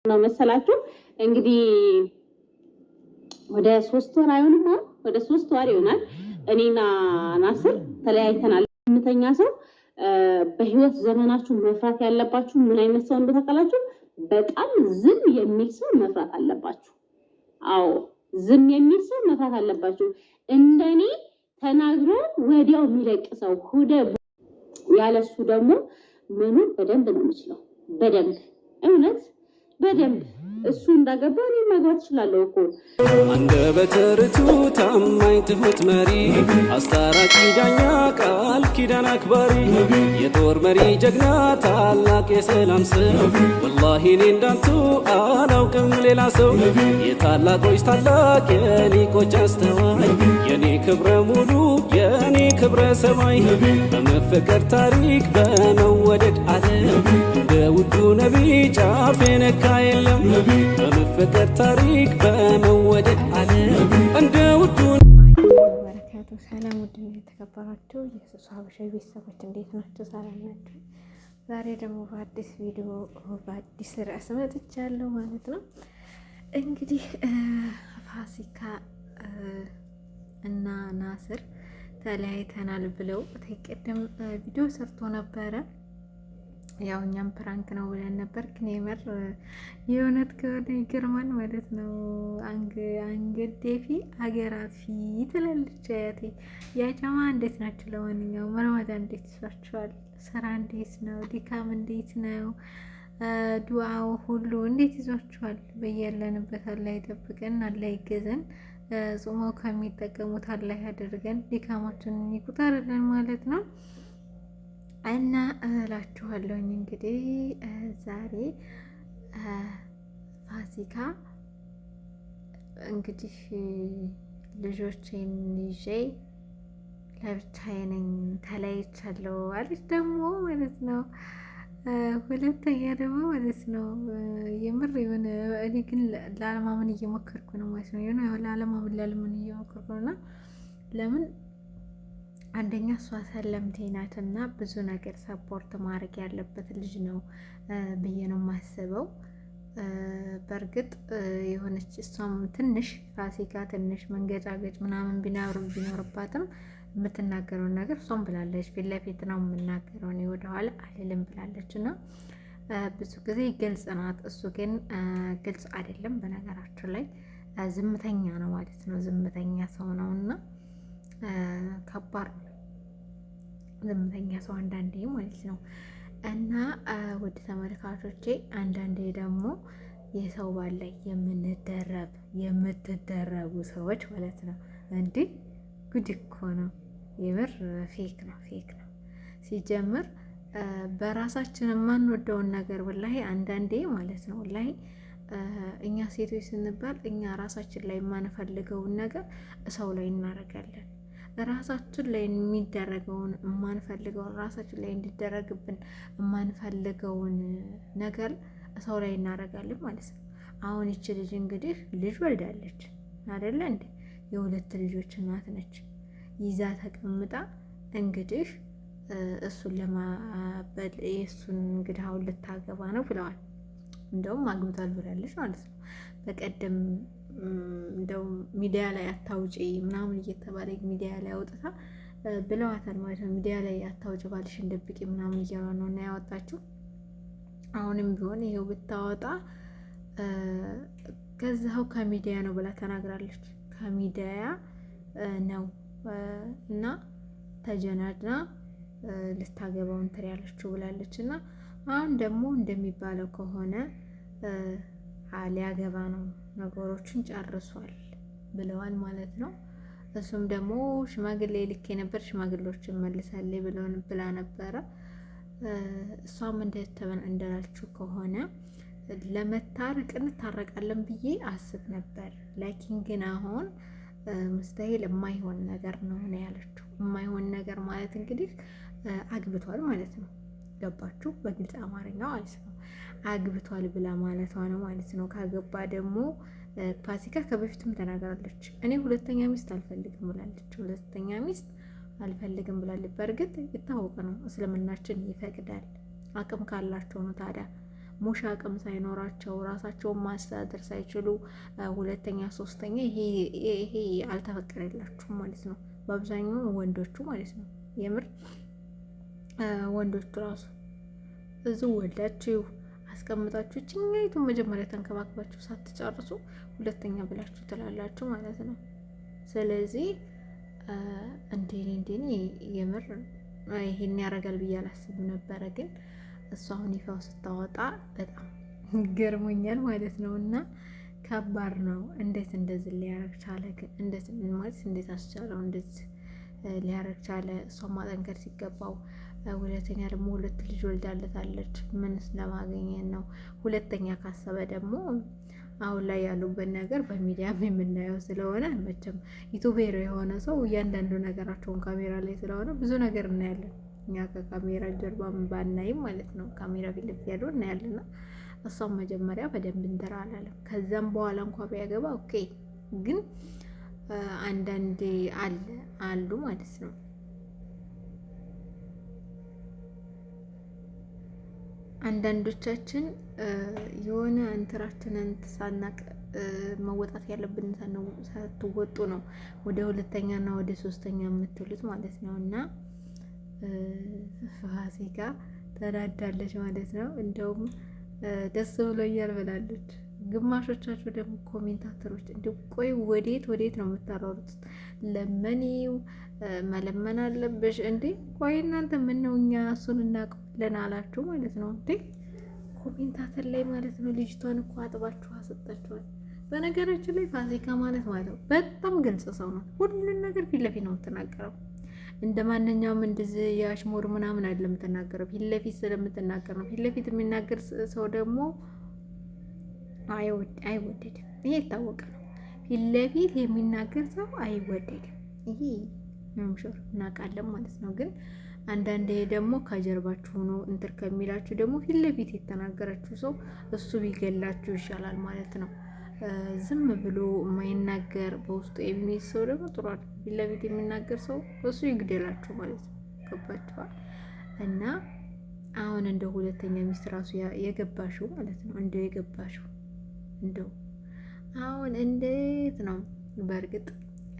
ነው መሰላችሁ እንግዲህ ወደ 3 ወር አይሆንም ወደ 3 ወር ይሆናል እኔና ናስር ተለያይተናል። ምተኛ ሰው በህይወት ዘመናችሁ መፍራት ያለባችሁ ምን አይነት ሰው እንደተቀላችሁ በጣም ዝም የሚል ሰው መፍራት አለባችሁ። አዎ ዝም የሚል ሰው መፍራት አለባችሁ። እንደኔ ተናግሮ ወዲያው የሚለቅ ሰው ሁደ ያለሱ ደግሞ ምኑን በደንብ ነው የሚችለው። በደንብ እውነት በደንብ እሱ እንዳገባ እኔ መግባት እችላለሁ እኮ። አንደበተ ርቱዕ ታማኝ ትሁት መሪ አስታራቂ ዳኛ ቃል ኪዳን አክባሪ የጦር መሪ ጀግና ታላቅ የሰላም ሰው ወላሂ እኔ እንዳንቱ አላውቅም ሌላ ሰው የታላቆች ታላቅ የሊቆች አስተዋይ የኔ ክብረ ሙሉ የኔ ክብረ ሰማይ በመፈቀር ታሪክ በመወደድ ዓለም እንደ ውዱ ነቢይ ጫፍ የነካ የለም በመፈቀር ታሪክ በመወደድ ዓለም እንደ ውዱ በረካቱ ሰላም ውድና የተከበራችሁ የሱስ ሀበሻ ቤተሰቦች እንዴት ናችሁ? ሰላም ናችሁ? ዛሬ ደግሞ በአዲስ ቪዲዮ በአዲስ ርዕስ መጥቻለሁ ማለት ነው። እንግዲህ ፋሲካ እና ናስር ተለያይተናል ብለው ተቀደም ቪዲዮ ሰርቶ ነበረ። ያው እኛም ፕራንክ ነው ብለን ነበር፣ ግን የምር የእውነት ከሆነ ይገርማል ማለት ነው። አንገት ደፊ አገራት ፊት ትላለች አያቴ። ያጀማ እንዴት ናችሁ? ለማንኛውም ረመዳን እንዴት ይዟችኋል? ስራ እንዴት ነው? ድካም እንዴት ነው? ዱዓው ሁሉ እንዴት ይዟችኋል? በያለንበት አላህ ይጠብቀን፣ አላህ ይገዘን፣ ጾመው ከሚጠቀሙት አላህ ያደርገን፣ ድካማችንን ይቁጠርልን ማለት ነው። እና እላችኋለሁኝ እንግዲህ ዛሬ ፋሲካ እንግዲህ ልጆቼን ይዤ ለብቻዬ ነኝ ተለያይቻለሁ አለች ደግሞ ማለት ነው። ሁለተኛ ደግሞ ማለት ነው የምር የሆነ እኔ ግን ላለማመን እየሞከርኩ ነው ማለት ነው። የሆነ ላለማመን እየሞከርኩ ነው። እና ለምን አንደኛ እሷ ሰለምቴ ናት እና ብዙ ነገር ሰፖርት ማድረግ ያለበት ልጅ ነው ብዬ ነው የማስበው። በእርግጥ የሆነች እሷም ትንሽ ፋሲካ ትንሽ መንገጫገጭ ምናምን ቢኖርባትም የምትናገረውን ነገር እሷም ብላለች። ፊት ለፊት ነው የምናገረው እኔ ወደኋላ አልልም ብላለች። እና ብዙ ጊዜ ግልጽ ናት። እሱ ግን ግልጽ አይደለም። በነገራችሁ ላይ ዝምተኛ ነው ማለት ነው። ዝምተኛ ሰው ነው እና ከባድ ነው ዝምተኛ ሰው አንዳንዴ ማለት ነው። እና ወደ ተመልካቾቼ አንዳንዴ ደግሞ የሰው ባል ላይ የምትደረቡ ሰዎች ማለት ነው እንዲህ ጉድ እኮ ነው የምር። ፌክ ነው ሲጀምር በራሳችን የማንወደውን ነገር ወላሂ አንዳንዴ ማለት ነው ወላሂ እኛ ሴቶች ስንባል እኛ ራሳችን ላይ የማንፈልገውን ነገር ሰው ላይ እናደርጋለን። ራሳችን ላይ የሚደረገውን የማንፈልገውን ራሳችን ላይ እንዲደረግብን የማንፈልገውን ነገር ሰው ላይ እናደርጋለን ማለት ነው። አሁን ይቺ ልጅ እንግዲህ ልጅ ወልዳለች አይደለ እንዴ? የ2 ልጆች እናት ነች። ይዛ ተቀምጣ እንግዲህ እሱን ለማበል የእሱን እንግዲህ አሁን ልታገባ ነው ብለዋል። እንደውም አግብቷል ብላለች ማለት ነው። በቀደም እንደው ሚዲያ ላይ አታውጪ ምናምን እየተባለ ሚዲያ ላይ አውጥታ ብለዋታል ማለት ነው። ሚዲያ ላይ አታውጪ ባልሽን ደብቂ ምናምን እያሉ ነው እና ያወጣችው። አሁንም ቢሆን ይሄው ብታወጣ ከዛው ከሚዲያ ነው ብላ ተናግራለች። ከሚዲያ ነው እና ተጀናድና ልታገባው እንትን ያለችው ብላለች። እና አሁን ደግሞ እንደሚባለው ከሆነ ሊያገባ ነው፣ ነገሮችን ጨርሷል ብለዋል ማለት ነው። እሱም ደግሞ ሽማግሌ ልኬ ነበር ሽማግሌዎችን መልሳለች ብላ ነበረ። እሷም እንዳላችሁ ከሆነ ለመታረቅ እንታረቃለን ብዬ አስብ ነበር። ላኪን ግን አሁን ሙስታሂል የማይሆን ነገር ነው ያለችው። የማይሆን ነገር ማለት እንግዲህ አግብቷል ማለት ነው። ገባችሁ? በግልጽ አማርኛ ማለት ነው አግብቷል ብላ ማለቷ ነው ማለት ነው። ካገባ ደግሞ ፋሲካ ከበፊትም ተናግራለች። እኔ 2ኛ ሚስት አልፈልግም ብላለች። 2ኛ ሚስት አልፈልግም ብላለች። በእርግጥ የታወቀ ነው እስልምናችን ይፈቅዳል። አቅም ካላቸው ነው ታዲያ ሙሽ አቅም ሳይኖራቸው ራሳቸውን ማስተዳደር ሳይችሉ ሁለተኛ ሶስተኛ ይሄ አልተፈቀደላችሁም ማለት ነው። በአብዛኛው ወንዶቹ ማለት ነው። የምር ወንዶቹ ራሱ እዚሁ ወልዳችሁ አስቀምጣችሁ ጭኛይቱን መጀመሪያ ተንከባክባችሁ ሳትጨርሱ ሁለተኛ ብላችሁ ትላላችሁ ማለት ነው። ስለዚህ እንደኔ የምር ይሄን ያደርጋል ብዬ አላስብም ነበረ፣ ግን እሱ አሁን ይፋው ስታወጣ በጣም ገርሞኛል ማለት ነው። እና ከባድ ነው። እንዴት እንደዚህ ሊያረግ ቻለ? ግን እንዴት አስቻለው? እንደዚህ ሊያረግ ቻለ? እሷ ማጠንከር ሲገባው ሁለተኛ ደግሞ 2 ልጅ ወልዳለታለች። ምንስ ለማግኘት ነው? ሁለተኛ ካሰበ ደግሞ አሁን ላይ ያሉበት ነገር በሚዲያም የምናየው ስለሆነ መቼም ዩቲዩበር የሆነ ሰው እያንዳንዱ ነገራቸውን ካሜራ ላይ ስለሆነ ብዙ ነገር እናያለን። እኛ ከካሜራ ጀርባ ባናይም ማለት ነው፣ ካሜራ ፊት ለፊት ያለው እናያለንና እሷም መጀመሪያ በደንብ እንትን አላለም። ከዛም በኋላ እንኳ ቢያገባ ኦኬ፣ ግን አንዳንዴ አሉ ማለት ነው አንዳንዶቻችን የሆነ እንትራችንን ሳናቅ መወጣት ያለብን ሳትወጡ ነው ወደ ሁለተኛና ወደ ሶስተኛ የምትሉት ማለት ነው። እና ፋሲካ ተናዳለች ማለት ነው። እንደውም ደስ ብሎኛል ብላለች። ግማሾቻችሁ ደግሞ ኮሜንታተሮች እንደ ቆይ ወዴት ነው የምታሯሩት? ለመኒው መለመን አለብሽ እንዴ? ቆይ እናንተ ምን ነው እኛ እሱን እናውቀዋለን አላችሁ ማለት ነው እንዴ? ኮሜንታተር ላይ ማለት ነው። ልጅቷን እኮ አጥባችሁ አሰጣችኋል። በነገራችን ላይ ፋሲካ ማለት ነው በጣም ግልጽ ሰው ነው። ሁሉን ነገር ፊት ለፊት ነው የምትናገረው። እንደ ማንኛውም እንደዚህ የአሽሙር ምናምን አይደለም የምትናገረው። ፊት ለፊት ስለምትናገር ነው። ፊት ለፊት የሚናገር ሰው ደግሞ አይወደድም። ይሄ የታወቀ ነው። ፊት ለፊት የሚናገር ሰው አይወደድም። ይሄ መምሾር እናውቃለን ማለት ነው። ግን አንዳንዴ ደግሞ ከጀርባችሁ ሆኖ እንትን ከሚላችሁ ደግሞ ፊት ለፊት የተናገራችሁ ሰው እሱ ቢገላችሁ ይሻላል ማለት ነው። ዝም ብሎ የማይናገር በውስጡ የሚይዝ ሰው ደግሞ ጥሩ አይደል። ፊት ለፊት የሚናገር ሰው እሱ ይግደላችሁ ማለት ነው። ገባችኋል? እና አሁን እንደ ሁለተኛ ሚስት ራሱ የገባሽው ማለት ነው። እንደው አሁን እንዴት ነው? በእርግጥ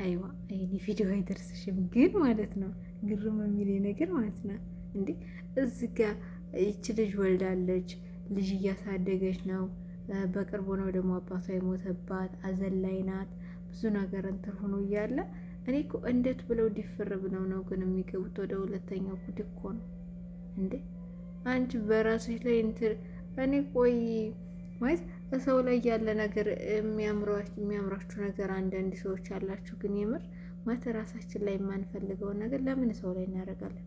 አይዋ አይኔ ቪዲዮ አይደርስሽም፣ ግን ማለት ነው ግርም የሚል ነገር ማለት ነው። እንዴ እዚህ ጋር ይቺ ልጅ ወልዳለች፣ ልጅ እያሳደገች ነው። በቅርቡ ነው ደግሞ አባቷ የሞተባት፣ አዘን ላይ ናት። ብዙ ነገር እንትን ሆኖ እያለ እኔ እኮ እንዴት ብለው ዲፍር ብለው ነው ግን የሚገቡት ወደ ሁለተኛው? ጉድ እኮ ነው እንዴ! አንቺ በራስሽ ላይ እንትን እኔ ቆይ ማለት በሰው ላይ ያለ ነገር የሚያምራችሁ ነገር አንዳንድ ሰዎች አላችሁ። ግን የምር ማለት ራሳችን ላይ የማንፈልገውን ነገር ለምን ሰው ላይ እናደርጋለን?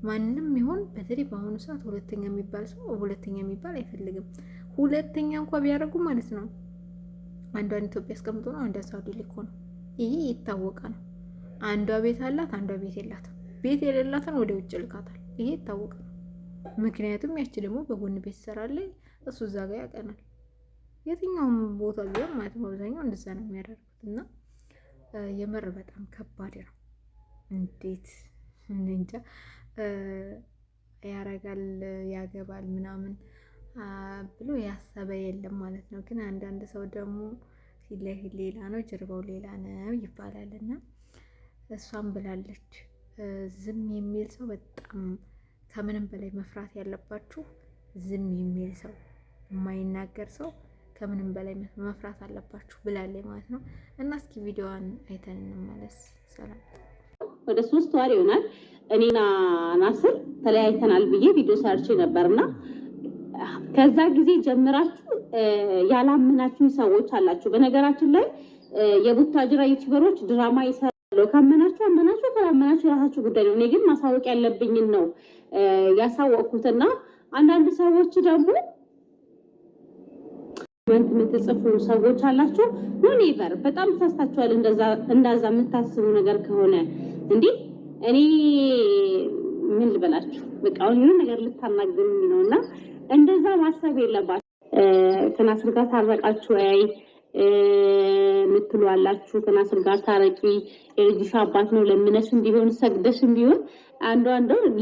ማንም ይሁን በተለይ በአሁኑ ሰዓት ሁለተኛ የሚባል አይፈልግም። ሁለተኛ እንኳ ቢያደርጉ ማለት ነው አንዷን ኢትዮጵያ አስቀምጦ ነው አንዷን ሳውዲ ልኮ ነው። ይሄ የታወቀ ነው። አንዷ ቤት አላት፣ አንዷ ቤት የላትም። ቤት የሌላትን ወደ ውጭ ልካታል። ይሄ የታወቀ ነው። ምክንያቱም ያቺ ደግሞ በጎን ቤት ትሰራለች፣ እሱ እዛ ጋር ያቀናል። የትኛውም ቦታ ቢሆን ማለት ነው አብዛኛው እንደዛ ነው የሚያደርጉት። እና የምር በጣም ከባድ ነው። እንዴት እንጃ ያረጋል ያገባል ምናምን ብሎ ያሰበ የለም ማለት ነው። ግን አንዳንድ ሰው ደግሞ ፊት ለፊት ሌላ ነው ጀርባው ሌላ ነው ይባላል። እና እሷም ብላለች ዝም የሚል ሰው በጣም ከምንም በላይ መፍራት ያለባችሁ ዝም የሚል ሰው፣ የማይናገር ሰው ከምንም በላይ መፍራት አለባችሁ ብላለች ማለት ነው። እና እስኪ ቪዲዮዋን አይተን እንመለስ። ሰላም። ወደ 3 ወር ይሆናል እኔና ናስር ተለያይተናል ብዬ ቪዲዮ ሰርቼ ነበርና ከዛ ጊዜ ጀምራችሁ ያላመናችሁ ሰዎች አላችሁ። በነገራችን ላይ የቡታጅራ ዩቲዩበሮች ድራማ ይሰራሉ። ካመናችሁ አመናችሁ፣ ካላመናችሁ የራሳችሁ ጉዳይ ነው። እኔ ግን ማሳወቅ ያለብኝን ነው ያሳወቅኩትና አንዳንድ ሰዎች ደግሞ ኮሜንት የምትጽፉ ሰዎች አላችሁ። ኔቨር በጣም ተሳስታችኋል። እንደዛ የምታስቡ ነገር ከሆነ እንዴ እኔ ምን ልበላችሁ? በቃ አሁን የሆነ ነገር ልታናግሩኝ ነውና እንደዛ ማሰብ የለባችሁ። ከናስር ጋር ታረቃችሁ ወይ ምትሉ አላችሁ። ከናስር ጋር ታረቂ የልጅሽ አባት ነው ለምነሽ እንዲሆን ሰግደሽ እንዲሆን አንዷ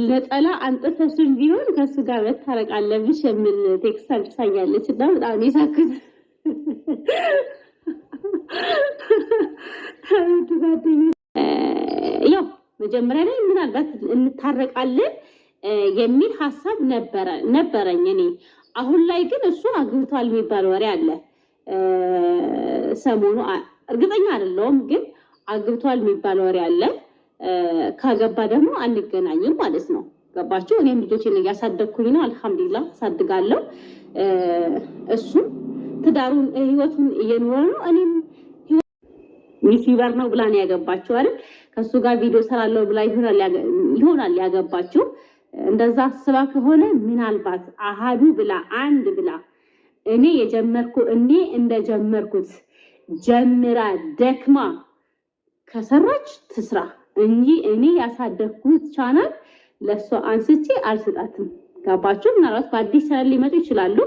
ለጠላ አንጥፈሽ እንዲሆን ከሱ ጋር መታረቅ አለብሽ የሚል ቴክስት አልጻያለች እና በጣም ይሳክት ያው መጀመሪያ ላይ ምናልባት እንታረቃለን የሚል ሐሳብ ነበረኝ እኔ። አሁን ላይ ግን እሱ አግብቷል የሚባል ወሬ አለ። ሰሞኑ እርግጠኛ አይደለሁም ግን አግብቷል የሚባል ወሬ አለ። ካገባ ደግሞ አንገናኝም ማለት ነው። ገባችሁ? እኔም ልጆቼን እያሳደግኩኝ ነው። አልሐምዱሊላህ አሳድጋለሁ። እሱ ትዳሩን ህይወቱን እየኖረ ነው። እኔም ዩቲዩበር ነው ብላ ነው ያገባችው አይደል? ከሱ ጋር ቪዲዮ ሰራለሁ ብላ ይሆናል ያገባችው። እንደዛ አስባ ከሆነ ምናልባት አሃዱ ብላ አንድ ብላ እኔ እንደጀመርኩት ጀምራ ደክማ ከሰራች ትስራ እንጂ እኔ ያሳደግኩት ቻናል ለሷ አንስቼ አልሰጣትም። ገባችሁ? ምናልባት በአዲስ ቻናል ሊመጡ ይችላሉ።